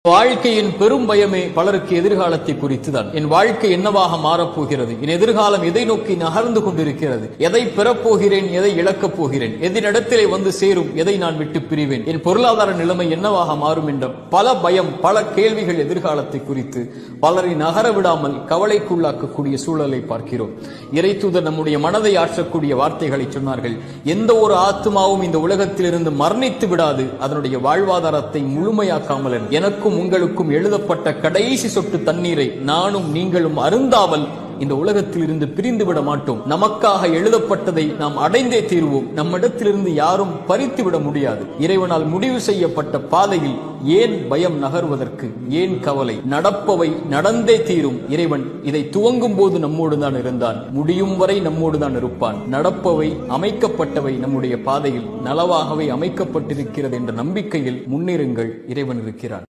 வாழ்க்கையின் பெரும் பயமே பலருக்கு எதிர்காலத்தை குறித்துதான். என் வாழ்க்கை என்னவாக மாறப்போகிறது, என் எதிர்காலம் எதை நோக்கி நகர்ந்து கொண்டிருக்கிறது, எதை பெறப்போகிறேன், எதை இழக்கப் போகிறேன், எதினிடத்திலே வந்து சேரும், எதை நான் விட்டு பிரிவேன், என் பொருளாதார நிலைமை என்னவாக மாறும் என்ற பல பயம், பல கேள்விகள் எதிர்காலத்தை குறித்து பலரை நகர விடாமல் கவலைக்குள்ளாக்கக்கூடிய சூழலை பார்க்கிறோம். இறைத்தூதர் நம்முடைய மனதை ஆற்றக்கூடிய வார்த்தைகளை சொன்னார்கள். எந்த ஒரு ஆத்மாவும் இந்த உலகத்திலிருந்து மரணித்து விடாது, அதனுடைய வாழ்வாதாரத்தை முழுமையாக்காமல் எனக்கும் உங்களுக்கும் எழுதப்பட்ட கடைசி சொட்டு தண்ணீரை நானும் நீங்களும் அருந்தாமல் இந்த உலகத்தில் இருந்து பிரிந்து விட மாட்டோம். நமக்காக எழுதப்பட்டதை நாம் அடைந்தே தீர்வோம். நம்மிடத்திலிருந்து யாரும் பறித்து விட முடியாது. இறைவனால் முடிவு செய்யப்பட்ட பாதையில் ஏன் பயம் நகர்வதற்கு, ஏன் கவலை? நடப்பவை நடந்தே தீரும். இறைவன் இதை துவங்கும் போது நம்மோடு தான் இருந்தான், முடியும் வரை நம்மோடு தான் இருப்பான். நடப்பவை, அமைக்கப்பட்டவை நம்முடைய பாதையில் நலவாகவே அமைக்கப்பட்டிருக்கிறது என்ற நம்பிக்கையில் முன்னேறுங்கள். இறைவன் இருக்கிறான்.